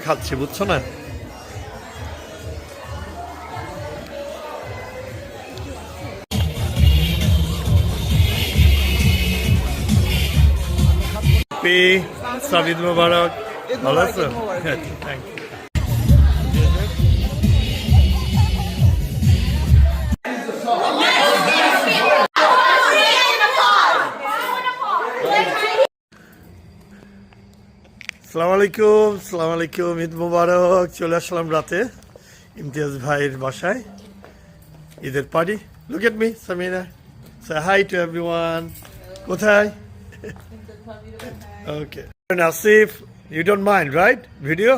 খাচ্ছি, বুঝছো না? ঈদ মোবারক। ভালো আছো? Thank you. আসসালামু আলাইকুম, আসসালামু আলাইকুম। ঈদ মোবারক। চলে আসলাম রাতে ইমতিয়াজ ভাইয়ের বাসায়, ঈদের party. Look at me Samina, সে হাই টু এভরিওয়ান। কোথায়? Okay, Asif, you don't mind right video?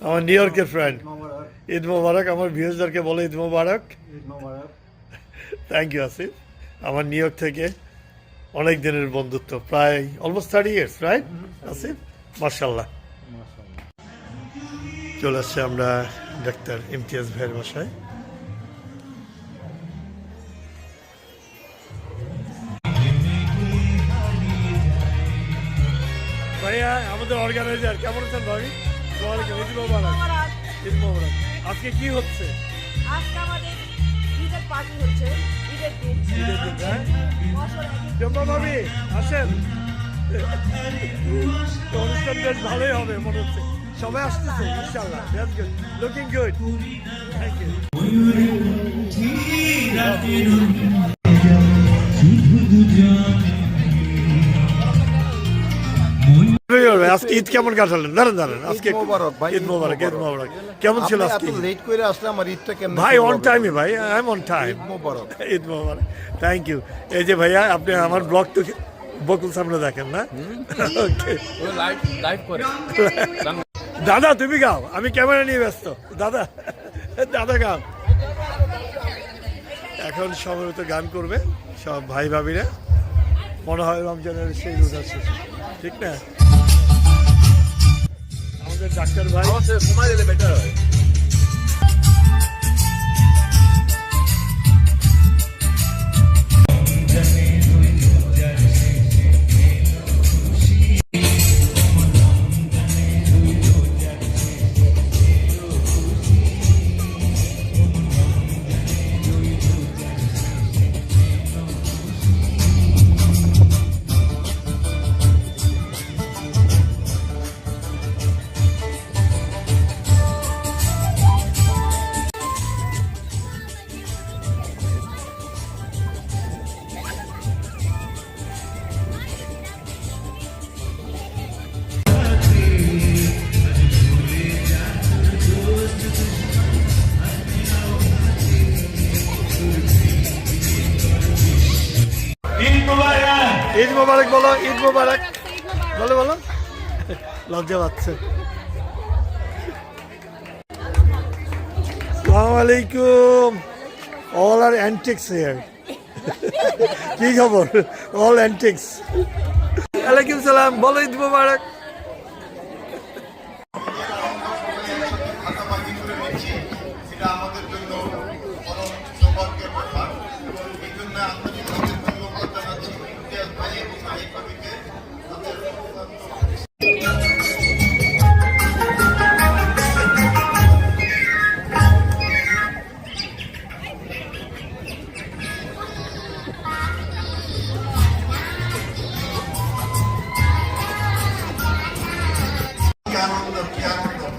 আমার নিউ ইয়র্কের ফ্রেন্ড। ঈদ মোবারক। আমার ভিউজদেরকে বলো ঈদ মোবারক। Thank you Asif. আমার নিউ ইয়র্ক থেকে অনেক দিনের বন্ধুত্ব, প্রায় অলমোস্ট 30 years, রাইট আসিফ? মাশাআল্লাহ। চলে আসছে আমরা ডাক্তার ইমতিয়াজ ভাইয়ের বাসায়। ভাইয়া আমাদের অর্গানাইজার, কেমন আছেন ভাই? ঈদ মোবারক। ঈদ মোবারক। আজকে কি হচ্ছে? আজকে আমাদের ঈদের পার্টি হচ্ছে, ঈদের দিন। ঈদের দিন, হ্যাঁ? জম্মা ভাবি আসেন। তো অনুষ্ঠান বেশ ভালোই হবে মনে হচ্ছে, সবাই আসতেছে ইনশাআল্লাহ। That's good, looking good. Thank you. আজকে ঈদ কেমন কাটালেন? দাঁড়ান আজকে ঈদ মোবারক। ঈদ মোবারক। কেমন ছিল আজকে? লেট করে আসলে আমার ঈদটা কেমন? ভাই অন টাইমে, ভাই I am on time. Eid মোবারক। ঈদ মোবারক। Thank you. এই যে ভাইয়া, আপনি আমার ব্লগ তো বকুল সামনে দেখেন না? ওকে, দাদা তুমি গাও, আমি ক্যামেরা নিয়ে ব্যস্ত। দাদা গাও। এখন সময়মতো গান করবে সব ভাই ভাবিরা, মনে হয় রমজানের সেই রোজা শেষ, ঠিক না? আমাদের ডাক্তার ভাই সময় দিলে বেটার হয়। ঈদ মোবারক বলো, ঈদ মোবারক বলো। লজ্জা পাচ্ছে। আসসালামু আলাইকুম। All are antics here. কি খবর? All antics. ওয়ালাইকুম সালাম, বলো ঈদ মোবারক।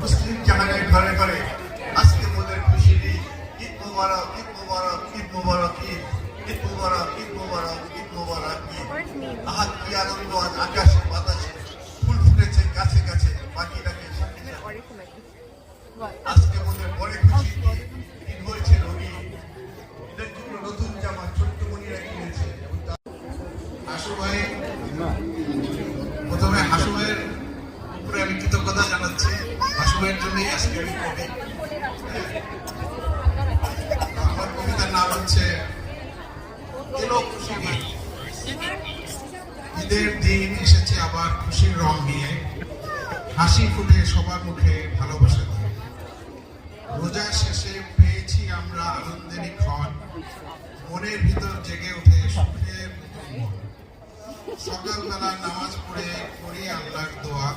মুসলিম জাহানের ঘরে ঘরে আজকে মোদের খুশি ঈদ মোবারক, ঈদ মোবারক, ঈদ মোবারক, ঈদ মোবারক, ঈদ মোবারক, ঈদ মোবারক। আহা কি আনন্দ! আজ আকাশে বাতাসে ফুল ফুটেছে, গাছে গাছে পাখি ডাকে। আজকে মোদের বড় খুশি ঈদ হয়েছে রবি। ঈদের জন্য নতুন জামা ছোট্ট মনিরা কিনেছে। হাসু ভাই, প্রথমে হাসু ভাইয়ের উপরে আমি কৃতজ্ঞতা জানাচ্ছি। হাসু ভাইয়ের জন্যই আজকে আমি কবি। আমার কবিতার নাম হচ্ছে এলো খুশি দিন। ঈদের দিন এসেছে আবার খুশির রং নিয়ে, হাসি ফুটে সবার মুখে ভালোবাসা দিয়ে। রোজা শেষে পেয়েছি আমরা আনন্দেরই ক্ষণ, মনের ভিতর জেগে ওঠে সুখের মন। সকালবেলা নামাজ পড়ে করি আল্লাহর দোয়া,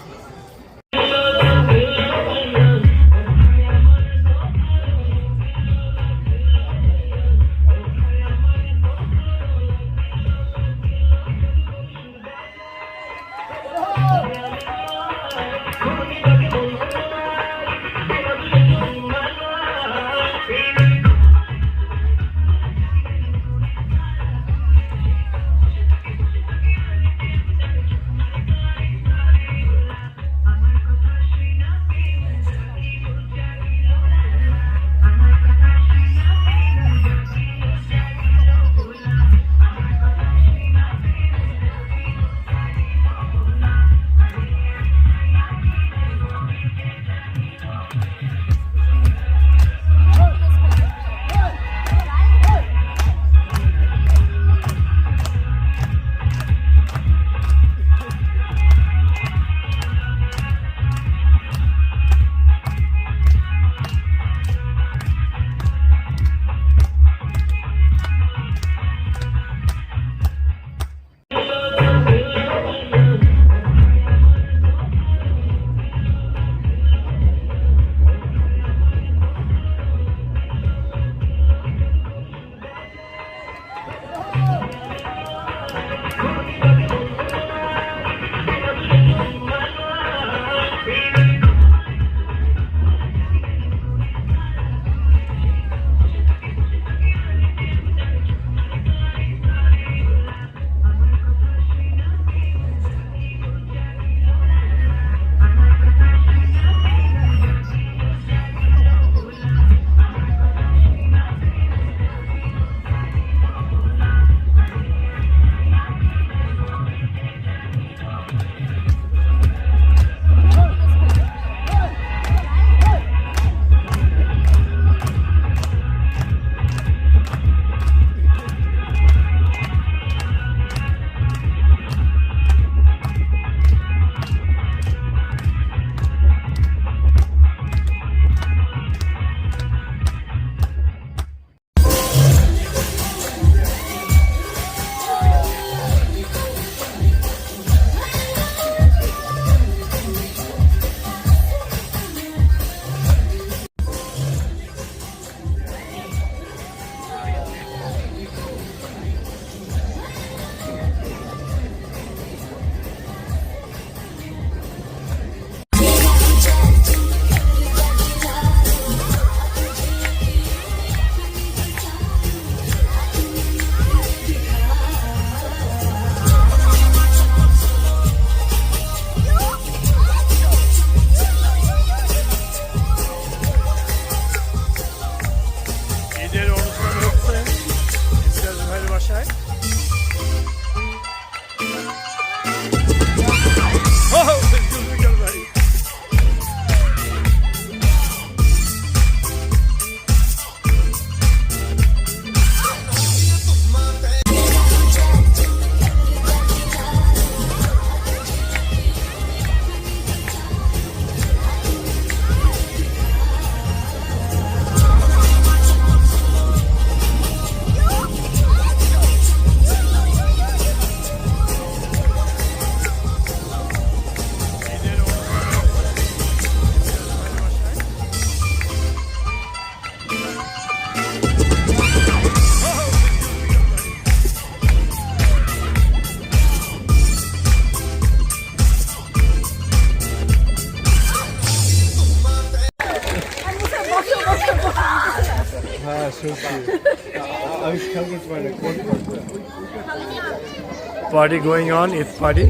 Party going on, it's party.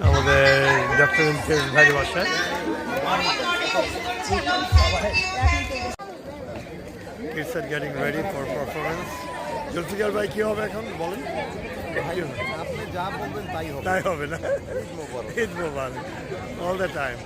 আমাদের ডক্টর ইমতিয়াজ ভাইয়ের বাসায়। Kids are getting ready for performance. Zulfikar ভাই কি হবে এখন বলেন? আপনি যা বলবেন তাই হবে। তাই হবে না? ঈদ মোবারক all the time.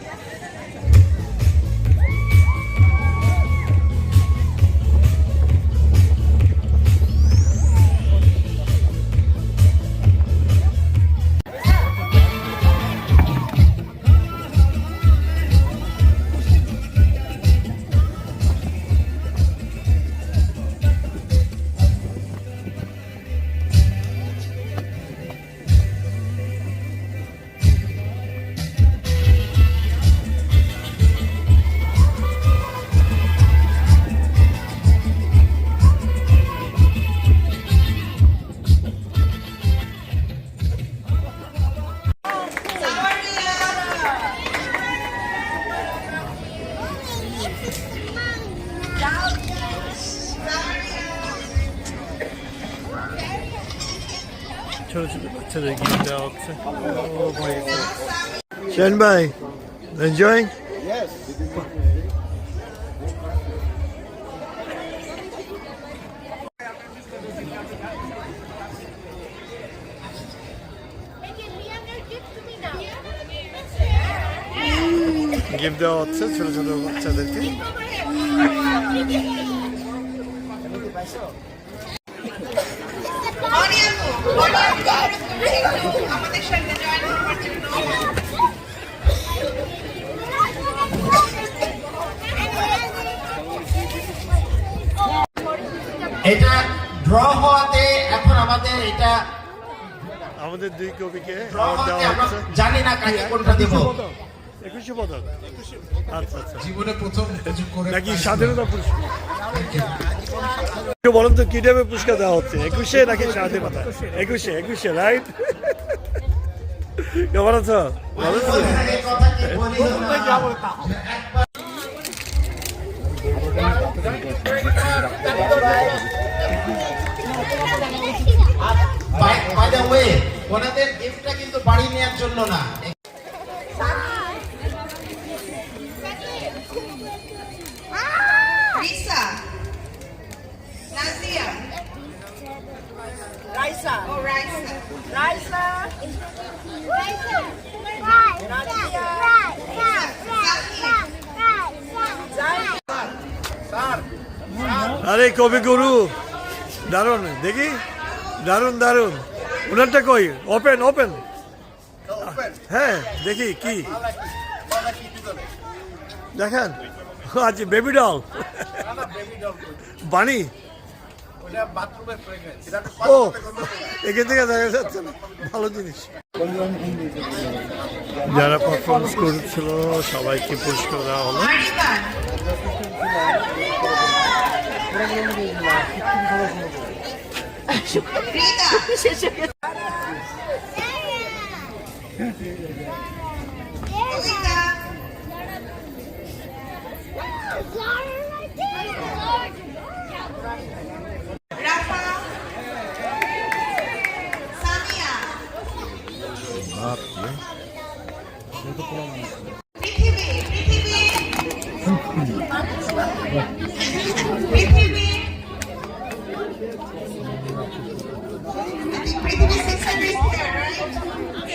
ছোট ছোট বাচ্চাদের গিফট দেওয়া হচ্ছে। শাহিন ভাই এনজয়িং? Yes. গিফট দেওয়া হচ্ছে ছোট ছোট বাচ্চাদেরকে। আমাদের সঙ্গে জয়েন করার জন্য এটা ড্র হওয়াতে এখন আমাদের এটা আমাদের দুই কবিকে ড্র award হওয়াতে দেওয়া আমরা হচ্ছে। জানি না কাকে কোনটা দেব। 21 পদক। আচ্ছা আচ্ছা। জীবনে প্রথম কিছু করে নাকি স্বাধীনতা পুরস্কার? একটু বলেন তো কি টাইপের পুরস্কার দেওয়া হচ্ছে? 21 নাকি স্বাধীনতা? 21 রাইট? কেমন আছো? ভালো আছো? এই কথা কি বলি বাই দ্য ওয়ে ওনাদের গিফটটা কিন্তু বাড়ি নেওয়ার জন্য না। রিসা নাজিয়া রাইসা ও রাইসা রাইসা আরে কবিগুরু দারুণ দেখি, দারুণ দারুণ। ওনারটা কই? Open open. হ্যাঁ দেখি কি দেখেন। আচ্ছা বেবি ডল বানি। ও এখান থেকে দেখা যাচ্ছে না, ভালো জিনিস। যারা পারফরমেন্স করেছিল সবাইকে পুরস্কার দেওয়া হলো।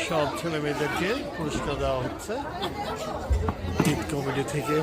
সব ছেলে মেয়েদেরকে পুরস্কার দেওয়া হচ্ছে ঈদ কমিটি থেকে।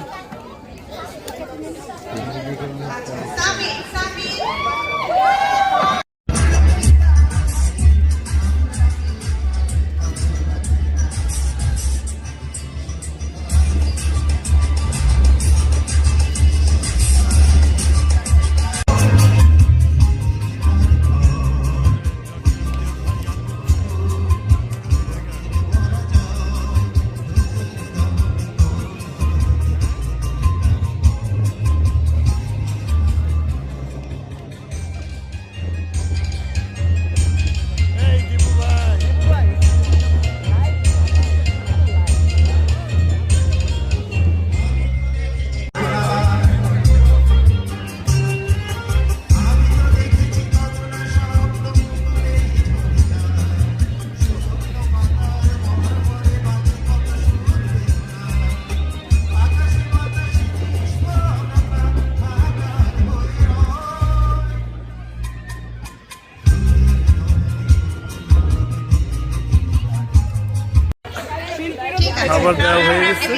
इससे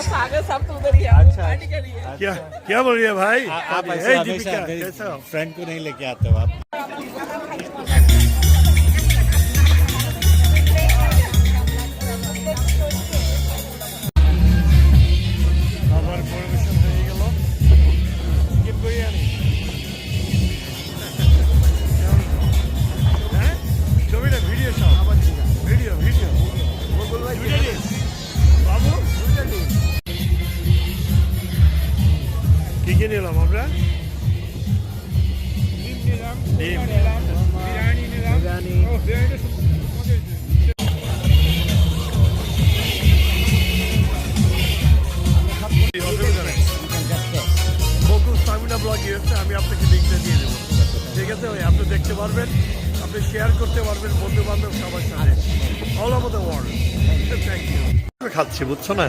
सागर सब तो उधर ही है अच्छा। पार्टी के लिए क्या क्या बोल रही है भाई आप Hey, ऐसे दीपिका, हमेशा कैसे हो? फ्रेंड को नहीं लेके आते हो आप। আবার পরিবেশন হয়ে গেল চিকেন বিরিয়ানি হ্যাঁ ছবিটা ভিডিও সব ভিডিও ভিডিও বাবু কি কি নিলাম আমরা ডিম অসুবিধা নেই বকুল স্টামিনা ব্লগ ইউএসএ আমি আপনাকে লিঙ্কটা দিয়ে দেবো ঠিক আছে ওই আপনি দেখতে পারবেন আপনি শেয়ার করতে পারবেন বন্ধু বান্ধব সবার সাথে all over the world thank you খাচ্ছি বুঝছো না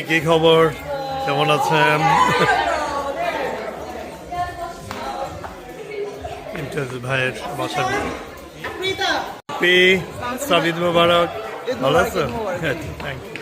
কি খবর কেমন আছেন ইমতিয়াজ ভাইয়ের বাসা পি সাবিদ মুবারক ভালো আছো থ্যাংক ইউ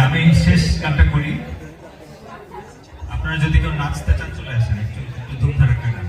আমি শেষ গানটা করি আপনারা যদি কেউ নাচতে চান চলে আসেন একটু ধুমধার একটা গান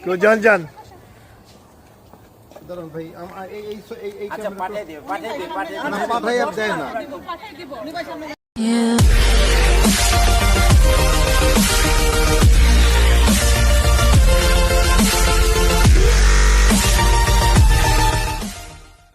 তো যান যান দাঁড়ান ভাই এই আচ্ছা পাঠিয়ে দিও পাঠাই আর দেয় না Yeah.